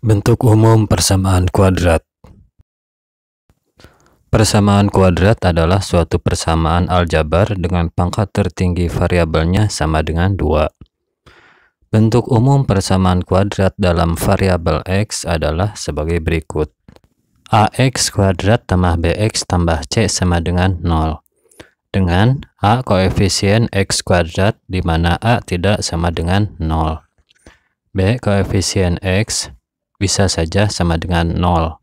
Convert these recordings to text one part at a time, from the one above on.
Bentuk umum persamaan kuadrat. Persamaan kuadrat adalah suatu persamaan aljabar dengan pangkat tertinggi variabelnya sama dengan 2. Bentuk umum persamaan kuadrat dalam variabel x adalah sebagai berikut. Ax kuadrat tambah bx tambah c sama dengan 0. Dengan a koefisien x kuadrat di mana a tidak sama dengan 0. B koefisien x bisa saja sama dengan 0.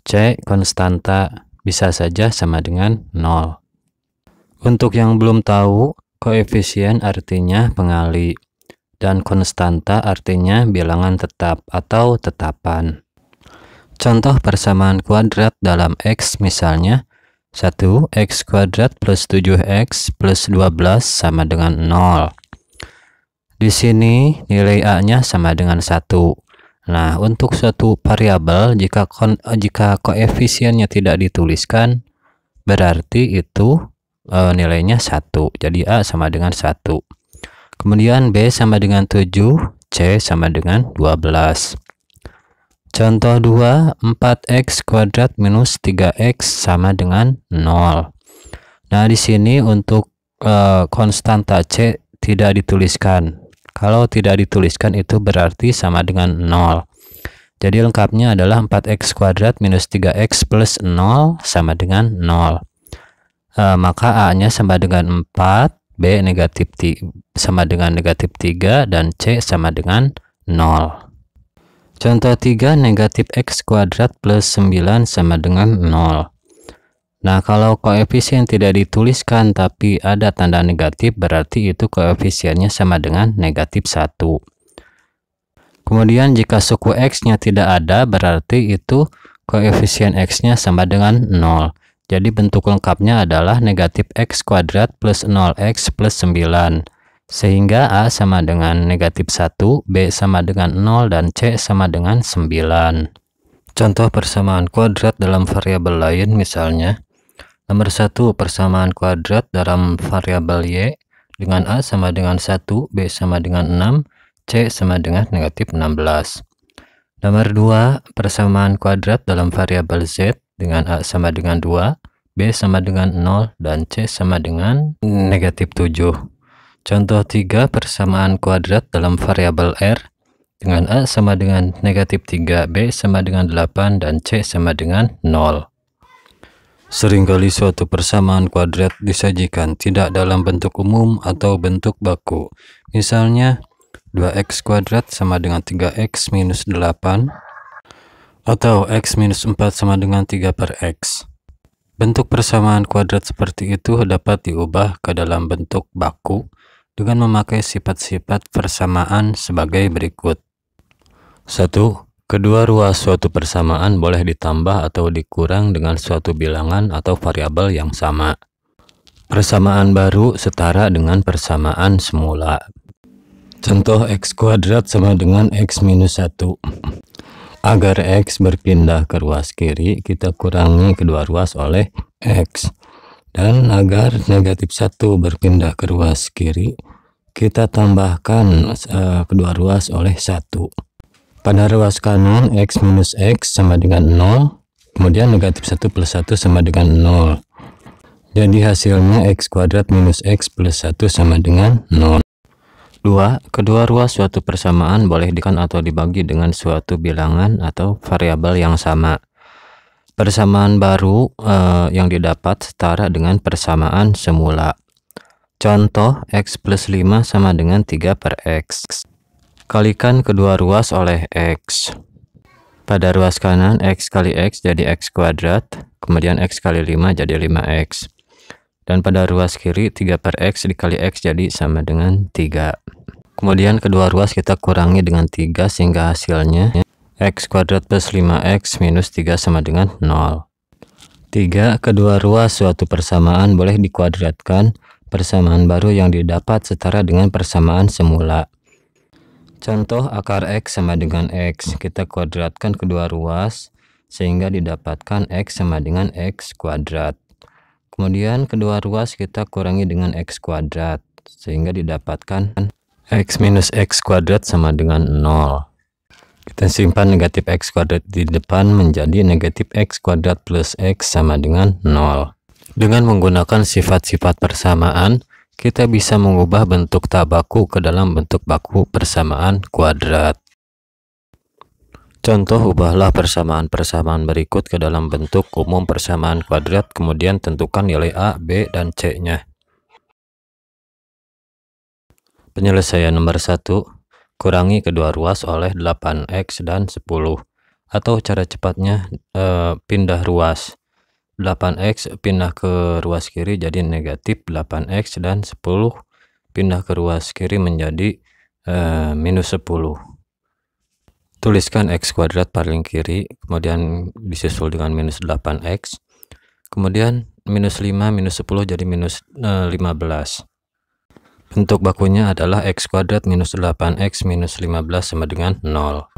C konstanta bisa saja sama dengan 0. Untuk yang belum tahu, koefisien artinya pengali dan konstanta artinya bilangan tetap atau tetapan. Contoh persamaan kuadrat dalam x misalnya 1 x kuadrat plus 7x plus 12 sama dengan 0. Di sini nilai a-nya sama dengan 1. Nah, untuk suatu variabel jika koefisiennya tidak dituliskan berarti itu nilainya 1. Jadi a sama dengan 1. Kemudian b sama dengan 7, c sama dengan 12. Contoh 2, 4x kuadrat minus 3x sama dengan 0. Nah, di sini untuk konstanta c tidak dituliskan. Kalau tidak dituliskan itu berarti sama dengan 0. Jadi lengkapnya adalah 4x kuadrat minus 3x plus 0 sama dengan 0. Maka a-nya sama dengan 4, b sama dengan negatif 3, dan c sama dengan 0. Contoh 3, negatif x kuadrat plus 9 sama dengan 0. Nah, kalau koefisien tidak dituliskan tapi ada tanda negatif, berarti itu koefisiennya sama dengan negatif 1. Kemudian jika suku x-nya tidak ada, berarti itu koefisien x-nya sama dengan 0. Jadi bentuk lengkapnya adalah negatif x kuadrat plus 0x plus 9. Sehingga a sama dengan negatif 1, b sama dengan 0, dan c sama dengan 9. Contoh persamaan kuadrat dalam variabel lain misalnya nomor 1 persamaan kuadrat dalam variabel y dengan a sama dengan 1, b sama dengan 6, c sama dengan negatif 16. Nomor 2 persamaan kuadrat dalam variabel z dengan a sama dengan 2, b sama dengan 0, dan c sama dengan negatif 7. Contoh 3 persamaan kuadrat dalam variabel r dengan a sama dengan negatif 3, b sama dengan 8, dan c sama dengan 0. Seringkali suatu persamaan kuadrat disajikan tidak dalam bentuk umum atau bentuk baku. Misalnya 2x kuadrat sama dengan 3x minus 8 atau x minus 4 sama dengan 3 per x. Bentuk persamaan kuadrat seperti itu dapat diubah ke dalam bentuk baku dengan memakai sifat-sifat persamaan sebagai berikut. 1. Kedua ruas suatu persamaan boleh ditambah atau dikurang dengan suatu bilangan atau variabel yang sama. Persamaan baru setara dengan persamaan semula. Contoh x kuadrat sama dengan x minus 1. Agar x berpindah ke ruas kiri, kita kurangi kedua ruas oleh x. Dan agar negatif 1 berpindah ke ruas kiri, kita tambahkan kedua ruas oleh 1. Pada ruas kanan x minus x sama dengan 0, kemudian negatif 1 plus 1 sama dengan 0. Jadi hasilnya x kuadrat minus x plus 1 sama dengan 0. 2. Kedua ruas suatu persamaan boleh atau dibagi dengan suatu bilangan atau variabel yang sama. Persamaan baru yang didapat setara dengan persamaan semula. Contoh x plus 5 sama dengan 3 per x. Kalikan kedua ruas oleh x. Pada ruas kanan x kali x jadi x kuadrat, kemudian x kali 5 jadi 5x. Dan pada ruas kiri 3 per x dikali x jadi sama dengan 3. Kemudian kedua ruas kita kurangi dengan 3 sehingga hasilnya x kuadrat plus 5x minus 3 sama dengan 0. 3. Kedua ruas suatu persamaan boleh dikuadratkan. Persamaan baru yang didapat setara dengan persamaan semula. Contoh akar x sama dengan x. Kita kuadratkan kedua ruas sehingga didapatkan x sama dengan x kuadrat. Kemudian kedua ruas kita kurangi dengan x kuadrat sehingga didapatkan x minus x kuadrat sama dengan 0. Kita simpan negatif x kuadrat di depan menjadi negatif x kuadrat plus x sama dengan 0. Dengan menggunakan sifat-sifat persamaan, kita bisa mengubah bentuk tak baku ke dalam bentuk baku persamaan kuadrat. Contoh, ubahlah persamaan-persamaan berikut ke dalam bentuk umum persamaan kuadrat, kemudian tentukan nilai A, B, dan C-nya. Penyelesaian nomor 1. Kurangi kedua ruas oleh 8x dan 10. Atau cara cepatnya pindah ruas. 8x pindah ke ruas kiri jadi negatif 8x, dan 10 pindah ke ruas kiri menjadi minus 10. Tuliskan x kuadrat paling kiri, kemudian disusul dengan minus 8x, kemudian minus 5 minus 10 jadi minus 15. Bentuk bakunya adalah x kuadrat minus 8x minus 15 sama dengan 0.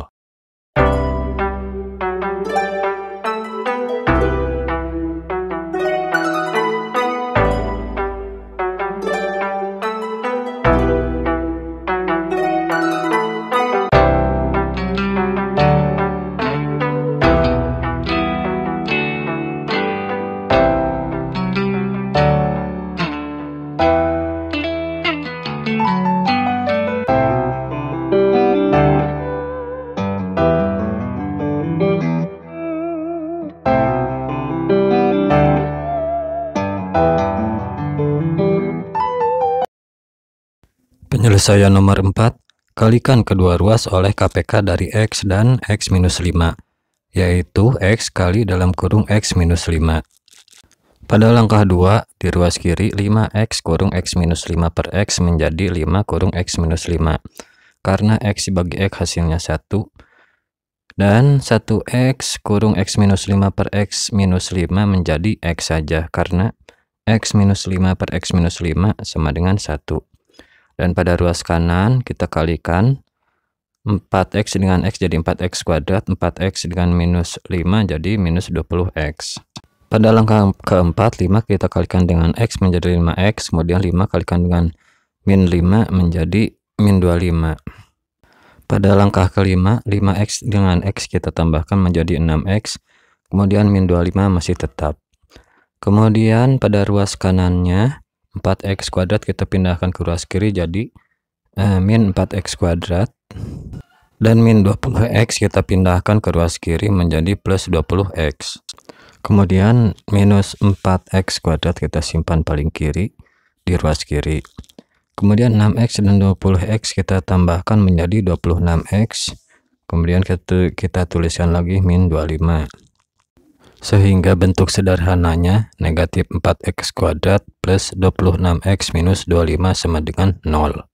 Penyelesaian nomor 4. Kalikan kedua ruas oleh KPK dari x dan x minus 5, yaitu x kali dalam kurung x minus 5. Pada langkah 2, di ruas kiri 5x kurung x minus 5 per x menjadi 5 kurung x minus 5. Karena x dibagi x hasilnya 1. Dan 1x kurung x minus 5 per x minus 5 menjadi x saja, karena x minus 5 per x minus 5 sama dengan 1. Dan pada ruas kanan kita kalikan 4x dengan x jadi 4x kuadrat, 4x dengan minus 5 jadi minus 20x. Pada langkah keempat, 5 kita kalikan dengan x menjadi 5x, kemudian 5 kalikan dengan min 5 menjadi min 25. Pada langkah kelima, 5x dengan x kita tambahkan menjadi 6x, kemudian min 25 masih tetap. Kemudian pada ruas kanannya 4x kuadrat kita pindahkan ke ruas kiri jadi min 4x kuadrat, dan min 20x kita pindahkan ke ruas kiri menjadi plus 20x. Kemudian minus 4x kuadrat kita simpan paling kiri di ruas kiri. Kemudian 6x dan 20x kita tambahkan menjadi 26x, kemudian kita tuliskan lagi min 25. Sehingga bentuk sederhananya negatif 4x kuadrat plus 26x minus 25 sama dengan 0.